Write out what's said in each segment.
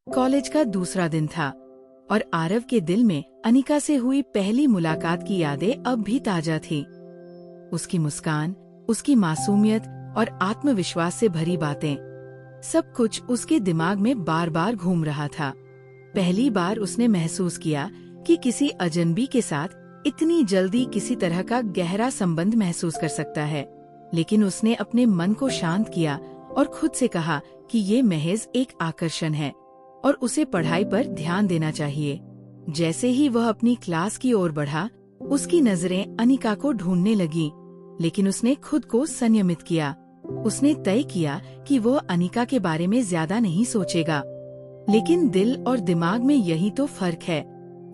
College का दूसरा दिन था और आरव के दिल में अनिका से हुई पहली मुलाकात की यादें अब भी ताजा थी। उसकी मुस्कान, उसकी मासूमियत और आत्मविश्वास से भरी बातें, सब कुछ उसके दिमाग में बार बार घूम रहा था। पहली बार उसने महसूस किया कि किसी अजनबी के साथ इतनी जल्दी किसी तरह का गहरा संबंध महसूस कर सकता है। लेकिन उसने अपने मन को शांत किया और खुद से कहा कि ये महज एक आकर्षण है और उसे पढ़ाई पर ध्यान देना चाहिए। जैसे ही वह अपनी क्लास की ओर बढ़ा, उसकी नजरें अनिका को ढूंढने लगी, लेकिन उसने खुद को संयमित किया। उसने तय किया कि वह अनिका के बारे में ज्यादा नहीं सोचेगा। लेकिन दिल और दिमाग में यही तो फर्क है।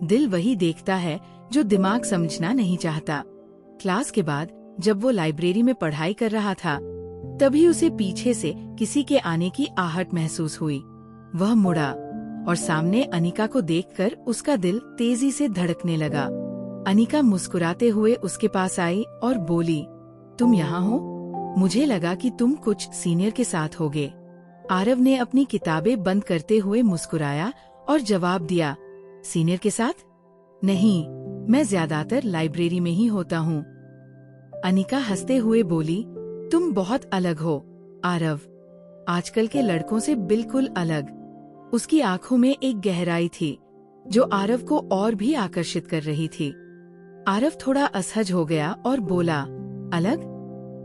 दिल वही देखता है जो दिमाग समझना नहीं चाहता। क्लास के बाद जब वो लाइब्रेरी में पढ़ाई कर रहा था, तभी उसे पीछे से किसी के आने की आहट महसूस हुई। वह मुड़ा और सामने अनिका को देखकर उसका दिल तेजी से धड़कने लगा। अनिका मुस्कुराते हुए उसके पास आई और बोली, तुम यहाँ हो? मुझे लगा कि तुम कुछ सीनियर के साथ होगे। आरव ने अपनी किताबें बंद करते हुए मुस्कुराया और जवाब दिया, सीनियर के साथ? नहीं, मैं ज्यादातर लाइब्रेरी में ही होता हूँ। अनिका हंसते हुए बोली, तुम बहुत अलग हो आरव, आजकल के लड़कों से बिल्कुल अलग। उसकी आंखों में एक गहराई थी जो आरव को और भी आकर्षित कर रही थी। आरव थोड़ा असहज हो गया और बोला, अलग?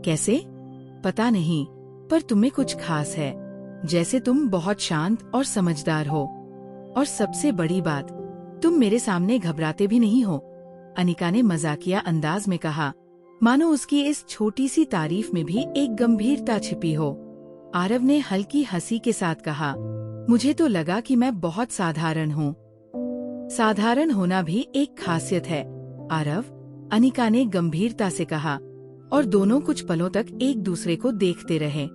कैसे? पता नहीं, पर तुम्हें कुछ खास है। जैसे तुम बहुत शांत और समझदार हो। और सबसे बड़ी बात, तुम मेरे सामने घबराते भी नहीं हो। अनिका ने मजाकिया अंदाज में कहा, मानो उसकी इस छोटी सी तारीफ में भी एक गंभीरता छिपी हो। आरव ने हल्की हंसी के साथ कहा, मुझे तो लगा कि मैं बहुत साधारण हूँ। साधारण होना भी एक खासियत है आरव, अनिका ने गंभीरता से कहा, और दोनों कुछ पलों तक एक दूसरे को देखते रहे।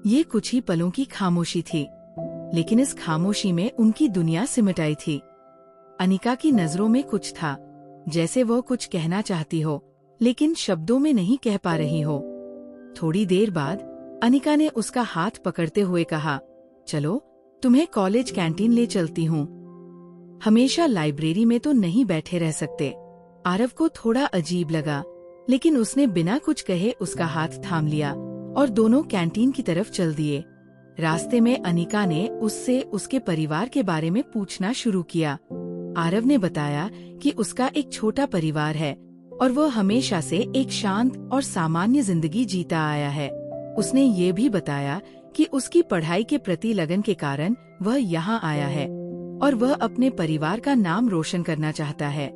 ये कुछ ही पलों की खामोशी थी, लेकिन इस खामोशी में उनकी दुनिया सिमट आई थी। अनिका की नजरों में कुछ था, जैसे वह कुछ कहना चाहती हो, लेकिन शब्दों में नहीं कह पा रही हो। थोड़ी देर बाद अनिका ने उसका हाथ पकड़ते हुए कहा, चलो तुम्हें कॉलेज कैंटीन ले चलती हूँ। हमेशा लाइब्रेरी में तो नहीं बैठे रह सकते। आरव को थोड़ा अजीब लगा, लेकिन उसने बिना कुछ कहे उसका हाथ थाम लिया और दोनों कैंटीन की तरफ चल दिए। रास्ते में अनिका ने उससे उसके परिवार के बारे में पूछना शुरू किया। आरव ने बताया कि उसका एक छोटा परिवार है और वह हमेशा से एक शांत और सामान्य जिंदगी जीता आया है। उसने ये भी बताया कि उसकी पढ़ाई के प्रति लगन के कारण वह यहाँ आया है और वह अपने परिवार का नाम रोशन करना चाहता है।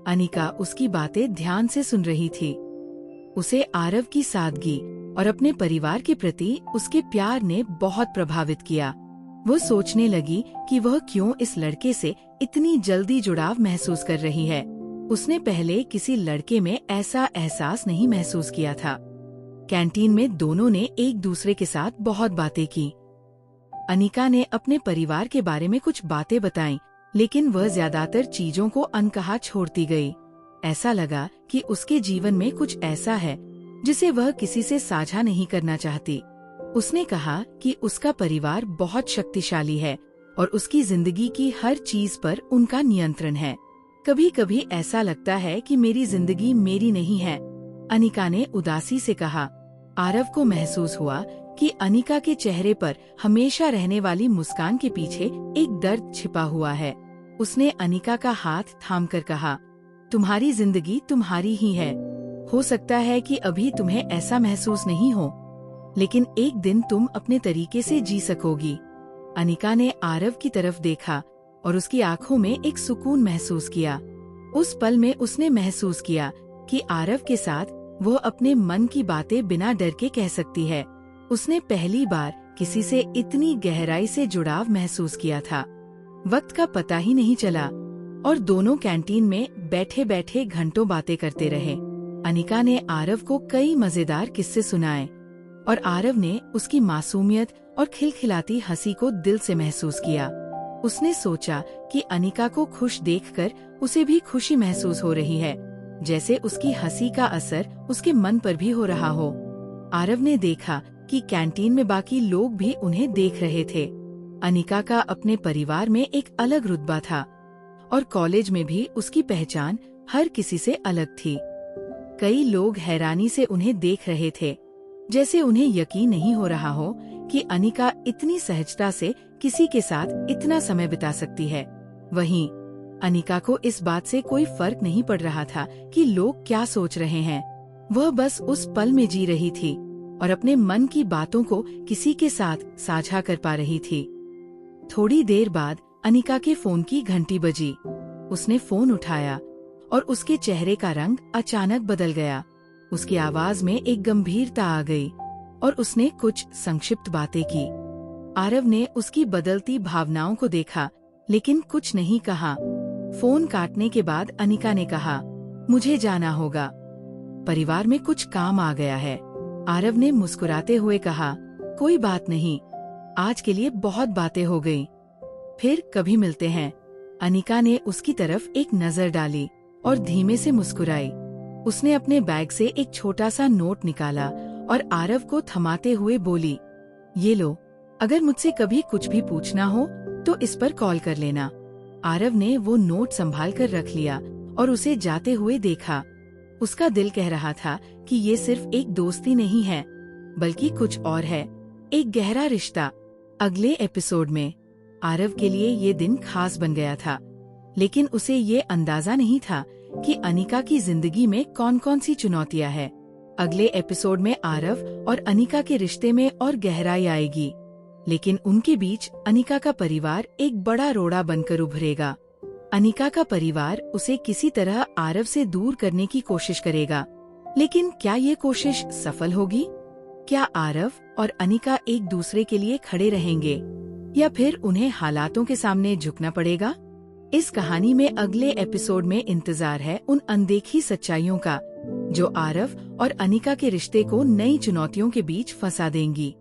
अनिका उसकी बातें ध्यान से सुन रही थी। उसे आरव की सादगी और अपने परिवार के प्रति उसके प्यार ने बहुत प्रभावित किया। वो सोचने लगी कि वह क्यों इस लड़के से इतनी जल्दी जुड़ाव महसूस कर रही है। उसने पहले किसी लड़के में ऐसा एहसास नहीं महसूस किया था। कैंटीन में दोनों ने एक दूसरे के साथ बहुत बातें की। अनिका ने अपने परिवार के बारे में कुछ बातें बताईं, लेकिन वह ज्यादातर चीजों को अनकहा छोड़ती गई। ऐसा लगा कि उसके जीवन में कुछ ऐसा है जिसे वह किसी से साझा नहीं करना चाहती। उसने कहा कि उसका परिवार बहुत शक्तिशाली है और उसकी जिंदगी की हर चीज पर उनका नियंत्रण है। कभी कभी ऐसा लगता है कि मेरी जिंदगी मेरी नहीं है, अनिका ने उदासी से कहा। आरव को महसूस हुआ कि अनिका के चेहरे पर हमेशा रहने वाली मुस्कान के पीछे एक दर्द छिपा हुआ है। उसने अनिका का हाथ थामकर कहा, तुम्हारी जिंदगी तुम्हारी ही है। हो सकता है कि अभी तुम्हें ऐसा महसूस नहीं हो, लेकिन एक दिन तुम अपने तरीके से जी सकोगी। अनिका ने आरव की तरफ देखा और उसकी आंखों में एक सुकून महसूस किया। उस पल में उसने महसूस किया कि आरव के साथ वो अपने मन की बातें बिना डर के कह सकती है। उसने पहली बार किसी से इतनी गहराई से जुड़ाव महसूस किया था। वक्त का पता ही नहीं चला और दोनों कैंटीन में बैठे बैठे घंटों बातें करते रहे। अनिका ने आरव को कई मजेदार किस्से सुनाए और आरव ने उसकी मासूमियत और खिलखिलाती हंसी को दिल से महसूस किया। उसने सोचा कि अनिका को खुश देखकर उसे भी खुशी महसूस हो रही है, जैसे उसकी हंसी का असर उसके मन पर भी हो रहा हो। आरव ने देखा कि कैंटीन में बाकी लोग भी उन्हें देख रहे थे। अनिका का अपने परिवार में एक अलग रुतबा था और कॉलेज में भी उसकी पहचान हर किसी से अलग थी। कई लोग हैरानी से उन्हें देख रहे थे, जैसे उन्हें यकीन नहीं हो रहा हो कि अनिका इतनी सहजता से किसी के साथ इतना समय बिता सकती है। वहीं अनिका को इस बात से कोई फर्क नहीं पड़ रहा था कि लोग क्या सोच रहे हैं। वह बस उस पल में जी रही थी और अपने मन की बातों को किसी के साथ साझा कर पा रही थी। थोड़ी देर बाद अनिका के फोन की घंटी बजी। उसने फोन उठाया और उसके चेहरे का रंग अचानक बदल गया। उसकी आवाज में एक गंभीरता आ गई और उसने कुछ संक्षिप्त बातें की। आरव ने उसकी बदलती भावनाओं को देखा, लेकिन कुछ नहीं कहा। फोन काटने के बाद अनिका ने कहा, मुझे जाना होगा, परिवार में कुछ काम आ गया है। आरव ने मुस्कुराते हुए कहा, कोई बात नहीं, आज के लिए बहुत बातें हो गई, फिर कभी मिलते हैं। अनिका ने उसकी तरफ एक नजर डाली और धीमे से मुस्कुराई। उसने अपने बैग से एक छोटा सा नोट निकाला और आरव को थमाते हुए बोली, ये लो, अगर मुझसे कभी कुछ भी पूछना हो तो इस पर कॉल कर लेना। आरव ने वो नोट संभाल कर रख लिया और उसे जाते हुए देखा। उसका दिल कह रहा था कि ये सिर्फ एक दोस्ती नहीं है, बल्कि कुछ और है, एक गहरा रिश्ता। अगले एपिसोड में आरव के लिए ये दिन खास बन गया था, लेकिन उसे ये अंदाजा नहीं था कि अनिका की जिंदगी में कौन कौन सी चुनौतियां हैं। अगले एपिसोड में आरव और अनिका के रिश्ते में और गहराई आएगी, लेकिन उनके बीच अनिका का परिवार एक बड़ा रोड़ा बनकर उभरेगा। अनिका का परिवार उसे किसी तरह आरव से दूर करने की कोशिश करेगा, लेकिन क्या ये कोशिश सफल होगी? क्या आरव और अनिका एक दूसरे के लिए खड़े रहेंगे या फिर उन्हें हालातों के सामने झुकना पड़ेगा? इस कहानी में अगले एपिसोड में इंतजार है उन अनदेखी सच्चाइयों का, जो आरव और अनिका के रिश्ते को नई चुनौतियों के बीच फंसा देंगी।